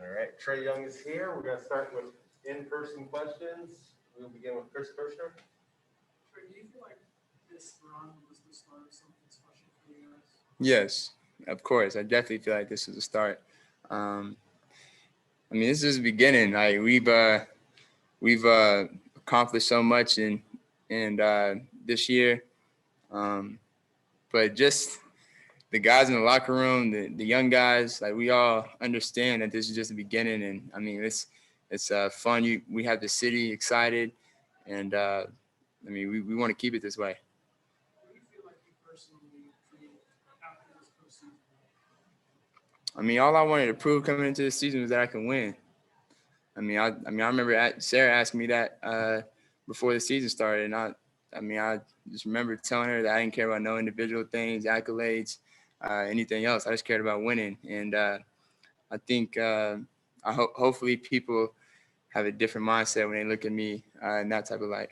All right, Trae Young is here. We're going to start with in-person questions. We'll begin with Chris Kirshner. Trae, do you feel like this run was the start of something special for you guys? Yes, of course. I definitely feel like this was a start. This is the beginning. Like we've accomplished so much in this year, but just the guys in the locker room, the young guys, like we all understand that this is just the beginning. And it's fun. We have the city excited, and we want to keep it this way. What do you feel like you personally created after this postseason? All I wanted to prove coming into the season was that I can win. I remember Sarah asking me that before the season started, and I just remember telling her that I didn't care about no individual things, accolades, anything else. I just cared about winning, and I think hopefully people have a different mindset when they look at me in that type of light.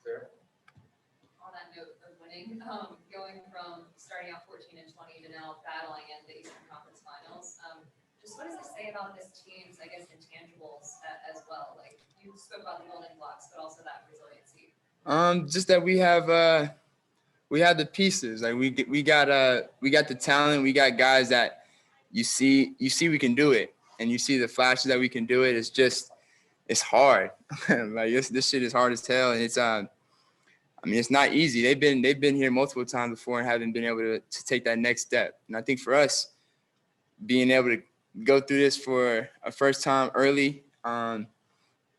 Sarah? On that note of winning, going from starting out 14-20 to now battling in the Eastern Conference Finals, just what does it say about this team's, I guess, intangibles as well? Like you spoke about the building blocks, but also that resiliency. Just that we have the pieces. Like we got the talent. We got guys that you see we can do it, and you see the flashes that we can do it. It's hard. Like this shit is hard as hell, and it's not easy. They've been here multiple times before and haven't been able to take that next step. And I think for us, being able to go through this for a first time early,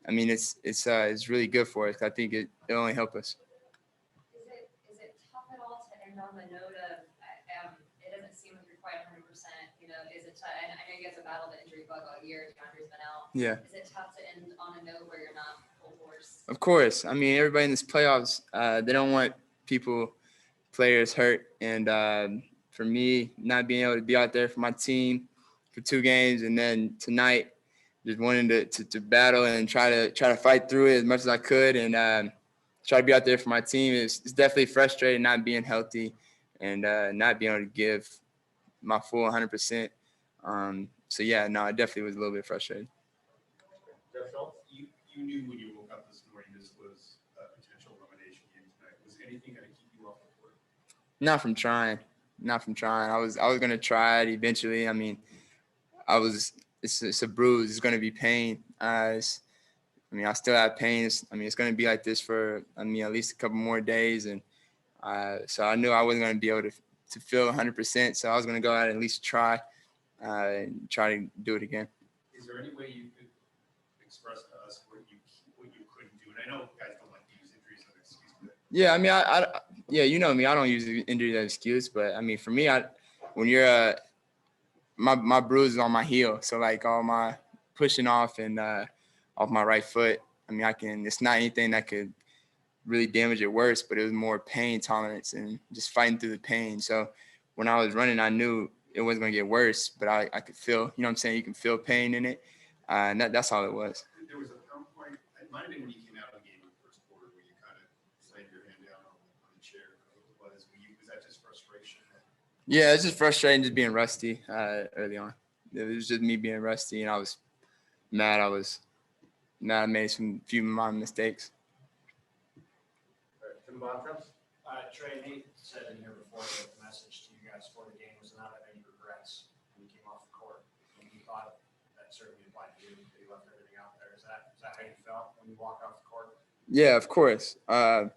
it's really good for us. I think it'll only help us. Is it tough at all to end on the note of it doesn't seem like you're quite 100%? Is it tough? And I know you guys have battled the injury bug all year. DeAndre's been out. Yeah. Is it tough to end on a note where you're not full force? Of course. Everybody in this playoffs, they don't want players hurt. And for me, not being able to be out there for my team for 2 games, and then tonight, just wanting to battle and try to fight through it as much as I could, and try to be out there for my team. It's definitely frustrating not being healthy and not being able to give my full 100%. So yeah, no, it definitely was a little bit frustrating. Jeff Schultz? You knew when you woke up this morning this was a potential elimination game tonight. Was anything going to keep you off the court? Not from trying. I was gonna try it eventually. It's a bruise. It's gonna be pain. I still have pain. It's gonna be like this for at least a couple more days, and so I knew I wasn't gonna be able to feel 100%. So I was gonna go out and at least try and try to do it again. Is there any way you could express to us what you couldn't do? And I know guys don't like to use injuries as an excuse, but Yeah, you know me. I don't use injury as an excuse, but for me, when you're my bruise is on my heel, so like all my pushing off and off my right foot. It's not anything that could really damage it worse, but it was more pain tolerance and just fighting through the pain. So when I was running, I knew it wasn't gonna get worse, but I could feel, you can feel pain in it, and that's all it was. there was a point, it might have been when you came out of the game in the first quarter where you kind of slammed your hand down on the chair. Was that just frustration? Yeah, it's just frustrating just being rusty early on. It was just me being rusty, and I was mad. I made some few of my mistakes. Tim Bontemps? Trae, Nate said in here before that the message to you guys for the game was not that any regrets when you came off the court. And you thought that certainly applied to you, that you left everything out there. Is that how you felt when you walked off the court? Yeah, of course. I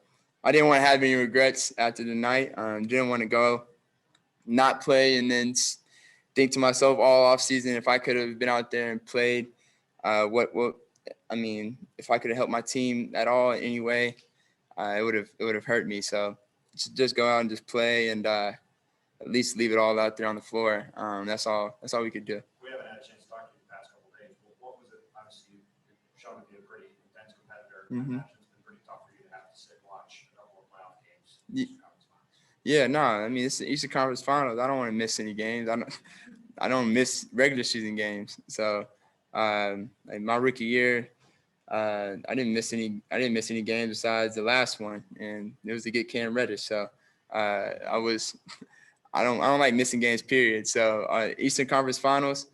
didn't want to have any regrets after the night. Didn't want to go not play and then think to myself all off season if I could have been out there and played, if I could have helped my team at all in any way, it would have hurt me. So just go out and just play and at least leave it all out there on the floor. That's all we could do. We haven't had a chance to talk to you the past couple of days. But what was it? Obviously, you've shown to be a pretty intense competitor. Mm-hmm. I imagine it's been pretty tough for you to have to sit and watch a couple of playoff games. Yeah, no, it's the Eastern Conference Finals. I don't want to miss any games. I don't miss regular season games. So, like my rookie year, I didn't miss any games besides the last one, and it was to get Cam Reddish. So, I don't like missing games. Period. So, Eastern Conference Finals,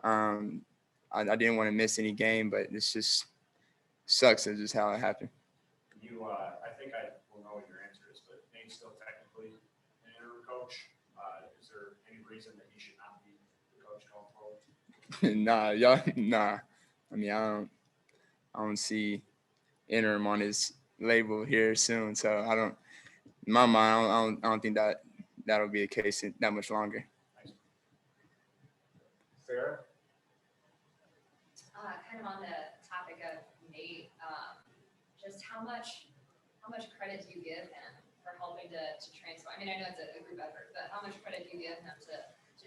I didn't want to miss any game, but it's just sucks. It's just how it happened. I think I will know what your answer is, but Nate's still technically an interim coach. Is there any reason that he should not be the coach going forward? Nah. I mean, I don't see interim on his label here soon, so in my mind, I don't think that'll be the case that much longer. Sarah? Kind of on the topic of Nate, just how much credit do you give him for helping to transform? I mean, I know it's a group effort, but how much credit do you give him to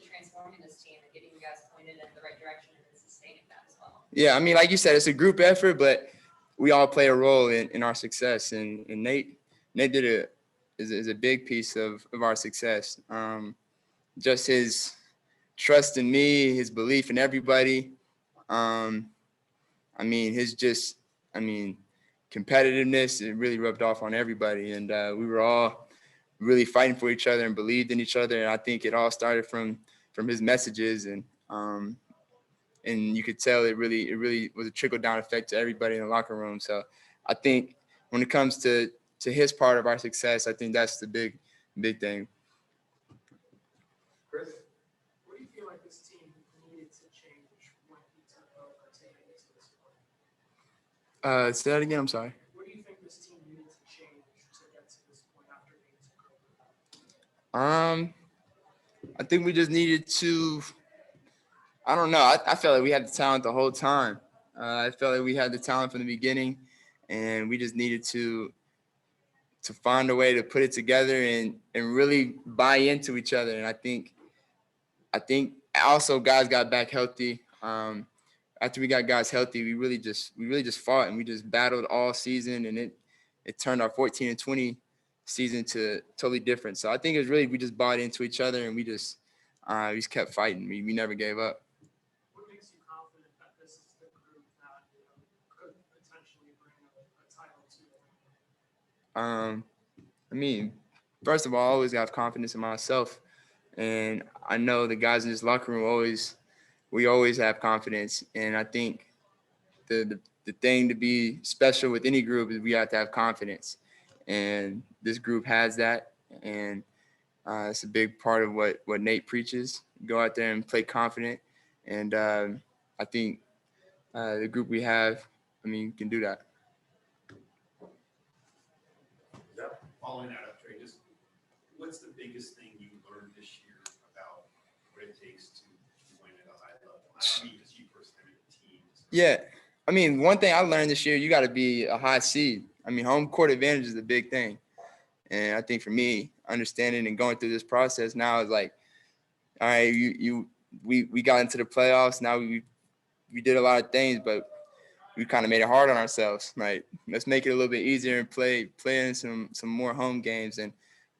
transforming this team and getting you guys pointed in the right direction and sustaining that as well? Yeah, I mean, like you said, it's a group effort, but we all play a role in our success. And Nate is a big piece of our success. Just his trust in me, his belief in everybody. I mean, competitiveness, it really rubbed off on everybody. And we were all really fighting for each other and believed in each other. And I think it all started from his messages. And you could tell it really was a trickle-down effect to everybody in the locker room. So I think when it comes to his part of our success, I think that's the big thing. Chris? What do you feel like this team needed to change when he took over taking it to this point? Say that again, I'm sorry. What do you think this team needed to change to get to this point after being took over? I think we just needed to, I don't know. I felt like we had the talent the whole time. I felt like we had the talent from the beginning, and we just needed to find a way to put it together and really buy into each other. And I think also guys got back healthy. After we got guys healthy, we really just fought and we just battled all season, and it turned our 14-20 season to totally different. So I think it was really we just bought into each other and we just kept fighting. We never gave up. What makes you confident that this is the group that could potentially bring a title to them? I mean, first of all, I always have confidence in myself, and I know the guys in this locker room we always have confidence. And I think the thing to be special with any group is we have to have confidence, and this group has that. And it's a big part of what Nate preaches. Go out there and play confident, and I think the group we have, can do that. Following that up, Trae, just what's the biggest thing you learned this year about what it takes to win at a high level? I mean, just you personally, the team. Yeah. One thing I learned this year, you got to be a high seed. Home court advantage is a big thing. And I think for me, understanding and going through this process now is like, all right, we got into the playoffs. Now we did a lot of things, but we kind of made it hard on ourselves. Right? Let's make it a little bit easier and play in some more home games. And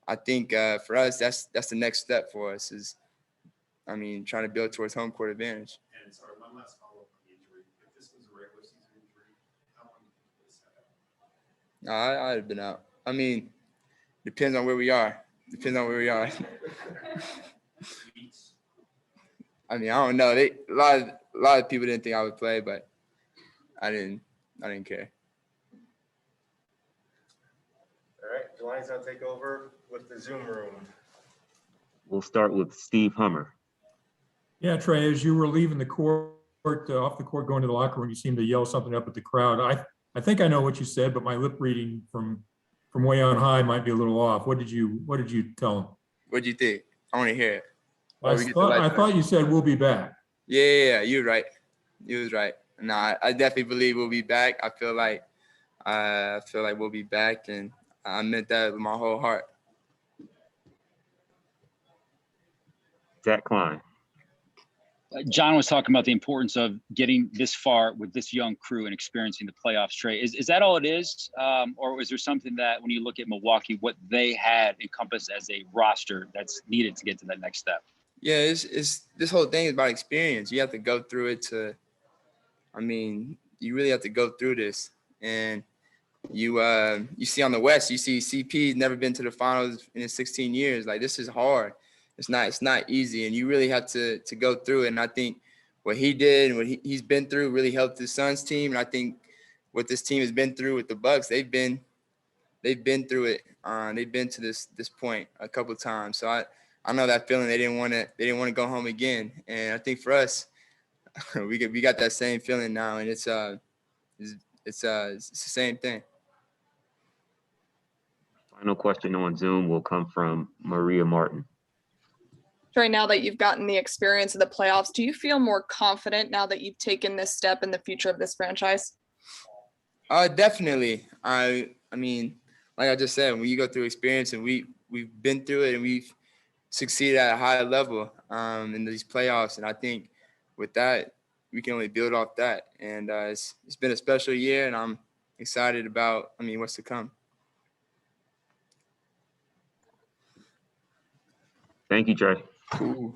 I think for us, that's the next step for us is, trying to build towards home court advantage. And sorry, one last follow-up on the injury. If this was a regular season injury, how long would this have happened? I'd have been out. Depends on where we are. Weeks? I don't know. A lot of people didn't think I would play, but I didn't care. All right, Jelani's gonna take over with the Zoom room. We'll start with Steve Hummer. Yeah, Trae, as you were leaving the court, off the court, going to the locker room, you seemed to yell something up at the crowd. I think I know what you said, but my lip reading from way on high might be a little off. What did you tell them? What'd you think? I want to hear it. I thought you said we'll be back. Yeah, you're right. You was right. No, I definitely believe we'll be back. I feel like we'll be back, and I meant that with my whole heart. Jack Klein. John was talking about the importance of getting this far with this young crew and experiencing the playoffs. Trae, is that all it is? Or is there something that when you look at Milwaukee, what they had encompassed as a roster that's needed to get to that next step? Yeah, it's this whole thing is about experience. You have to go through it you really have to go through this. And you see on the West, you see CP's never been to the finals in his 16 years. Like, this is hard. It's not easy, and you really have to go through it. And I think what he did and what he's been through really helped his son's team. And I think what this team has been through with the Bucks, they've been through it. They've been to this point a couple of times. So I know that feeling. They didn't want to go home again. And I think for us, we got that same feeling now, and it's the same thing. Final question on Zoom will come from Maria Martin. Trae, now that you've gotten the experience of the playoffs, do you feel more confident now that you've taken this step in the future of this franchise? Definitely. I mean, like I just said, when you go through experience and we've been through it and we've succeeded at a high level in these playoffs, and I think with that we can only build off that. And it's been a special year, and I'm excited about what's to come. Thank you, Trae. Cool.